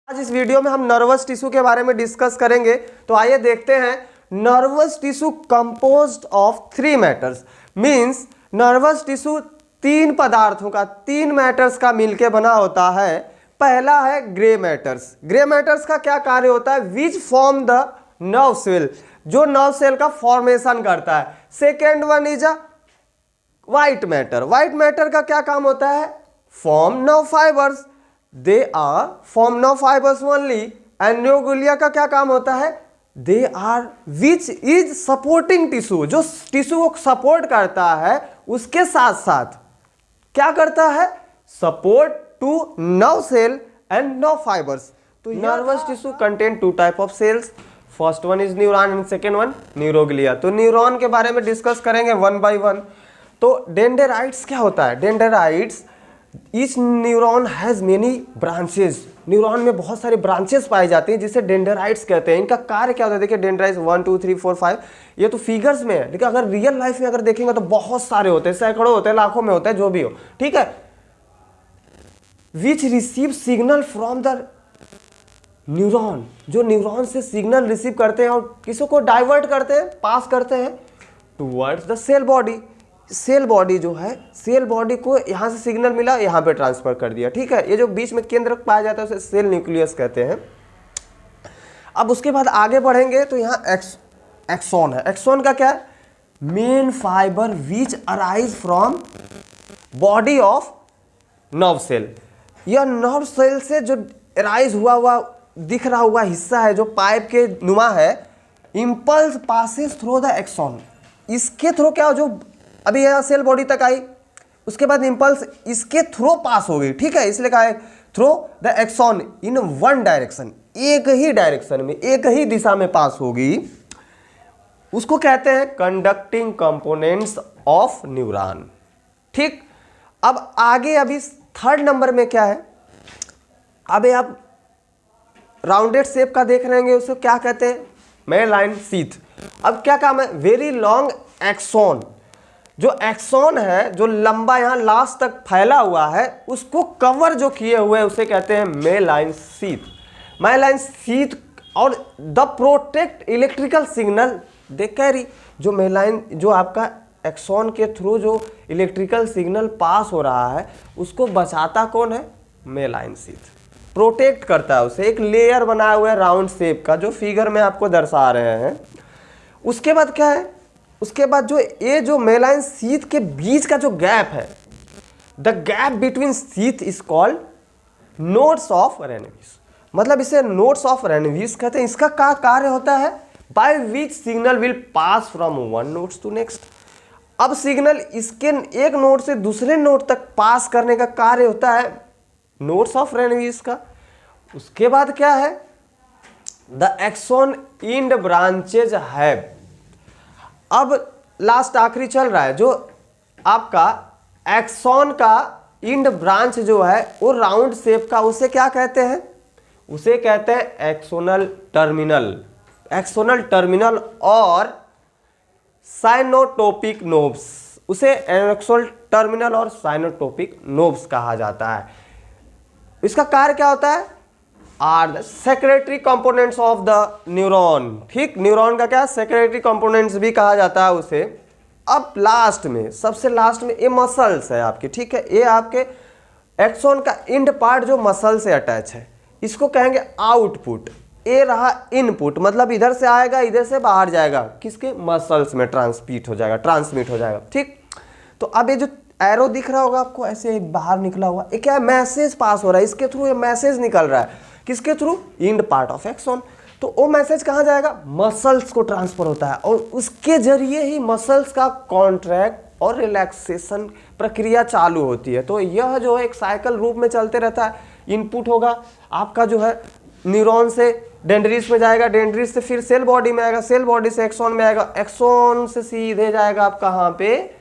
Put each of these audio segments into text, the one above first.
आज इस वीडियो में हम नर्वस टिश्यू के बारे में डिस्कस करेंगे। तो आइए देखते हैं। Nervous tissue composed of 3 matters, means nervous tissue 3 पदार्थों का, 3 मैटर्स का मिलके बना होता है। पहला है ग्रे मैटर्स। ग्रे मैटर्स का क्या कार्य होता है? Which form the nerve cell, जो नर्व सेल का फॉर्मेशन करता है। Second one is a white matter. White matter का क्या काम होता है? Form nerve fibres, they are form nerve fibres only. And neuroglia का क्या काम होता है? They are which is supporting tissue, जो टिश्यू को सपोर्ट करता है, उसके साथ साथ क्या करता है? Support to nerve cell and nerve fibres. तो nervous tissue contain 2 type of cells. First one is neuron and second one neuroglia. तो न्यूरॉन के बारे में डिस्कस करेंगे वन बाय वन। तो डेंड्राइट्स क्या होता है? Dendrites, each neuron has many branches. Neuron में बहुत सारे ब्रांचेस पाए जाते हैं जिसे डेंड्राइट्स कहते हैं। इनका कार्य क्या होता है? देखिए डेंड्राइट्स 1 2 3 4 5, ये तो फिगर्स में है, लेकिन अगर रियल लाइफ में अगर देखेंगे तो बहुत सारे होते हैं, सैकड़ों होते हैं, लाखों में होते हैं, जो भी हो, ठीक है। Which receive signal from the neuron, जो न्यूरॉन से सिग्नल रिसीव करते हैं और किसी को डाइवर्ट करते हैं, पास करते हैं towards the cell body. Cell body जो है, सेल बॉडी को यहां से सिग्नल मिला, यहां पे ट्रांसफर कर दिया, ठीक है। ये जो बीच में केंद्र पाया जाता है उसे सेल न्यूक्लियस कहते हैं। अब उसके बाद आगे बढ़ेंगे तो यहाँ एक्सॉन है। एक्सॉन का क्या है? Main fibre which arise from body of nerve cell. यह नर्व सेल से जो अराइज हुआ दिख रहा हुआ हिस्सा है, जो पाइप के नुमा है, impulse passes through the axon. इसके थ्रू क्या हो, जो अभी यह सेल बॉडी तक आई, उसके बाद इंपल्स इसके थ्रू पास हो गई, ठीक है। इसलिए कहा है through the axon in one direction, एक ही डायरेक्शन में, एक ही दिशा में पास होगी, उसको कहते हैं कंडक्टिंग कंपोनेंट्स ऑफ न्यूरॉन, ठीक। अब आगे अभी 3rd नंबर में क्या है? अभी आप राउंडेड शेप का देख रहे हैं, उसको क्या कहते हैं? Myelin sheath. अब क्या काम है? Very long axon. जो एक्सॉन है, जो लंबा यहां लास्ट तक फैला हुआ है, उसको कवर जो किए हुए उसे कहते हैं मेलाइन शीथ। मेलाइन शीथ और the protect electrical signal they carry. जो मेलाइन, जो आपका एक्सॉन के थ्रू जो इलेक्ट्रिकल सिग्नल पास हो रहा है, उसको बचाता कौन है? मेलाइन शीथ। प्रोटेक्ट करता है उसे, एक लेयर बनाया हुआ है राउंड शेप का, जो फिगर में आपको दर्शा रहे हैं। उसके बाद क्या है? उसके बाद जो ये जो मेलाइन शीथ के बीच का जो गैप है, the gap between sheath is called nodes of Ranvier. मतलब इसे नोड्स ऑफ रेनवीस कहते हैं। इसका क्या कार्य होता है? By which signal will pass from one nodes to next. अब सिग्नल इसके एक नोड से दूसरे नोड तक पास करने का कार्य होता है नोड्स ऑफ रेनवीस का। उसके बाद क्या है? The axon end branches have. अब लास्ट आखिरी चल रहा है, जो आपका एक्सॉन का इंड ब्रांच जो है वो राउंड शेप का, उसे क्या कहते हैं? उसे कहते हैं एक्सोनल टर्मिनल। एक्सोनल टर्मिनल और साइनोटोपिक नोब्स, उसे एक्सोनल टर्मिनल और साइनोटोपिक नोब्स कहा जाता है। इसका कार्य क्या होता है? Are the secretory components of the neuron, ठीक। न्यूरॉन का क्या? सेक्रेटरी कंपोनेंट्स भी कहा जाता है उसे। अब लास्ट में, सबसे लास्ट में, ये मसल्स है आपके, ठीक है। ये आपके एक्सॉन का इंड पार्ट जो मसल से अटैच है, इसको कहेंगे आउटपुट। ये रहा इनपुट, मतलब इधर से आएगा, इधर से बाहर जाएगा, किसके? मसल्स में ट्रांसमिट हो जाएगा, ठीक। तो अब ये जो एरो दिख रहा होगा आपको, ऐसे बाहर निकला हुआ, ये क्या है? मैसेज पास हो रहा है, इसके थ्रू ये मैसेज निकल रहा है, किसके थ्रू? End part of axon. तो वो मैसेज कहाँ जाएगा? मसल्स को ट्रांसफर होता है, और उसके जरिए ही मसल्स का कॉन्ट्रैक्ट और रिलैक्सेशन प्रक्रिया चालू होती है। तो यह जो है एक साइकिल रूप में चलते रहता है। इनपुट होगा आपका जो है न्यूरॉन से डेंड्रिस में जाएगा, डेंड्रिस से फिर सेल बॉडी में आएगा, सेल बॉडी से एक्सॉन में आएगा, एक्सॉन से सीधे जाएगा आप कहाँ पे?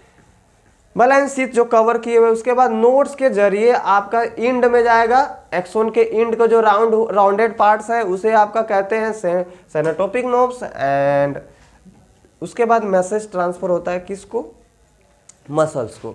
मेलाइन शीथ जो कवर किए हुए। उसके बाद नोड्स के जरिए आपका इंड में जाएगा। एक्सॉन के इंड का जो राउंडेड पार्ट्स है उसे आपका कहते हैं साइनोटोपिक नोब्स। एंड उसके बाद मैसेज ट्रांसफर होता है किसको? मसल्स को।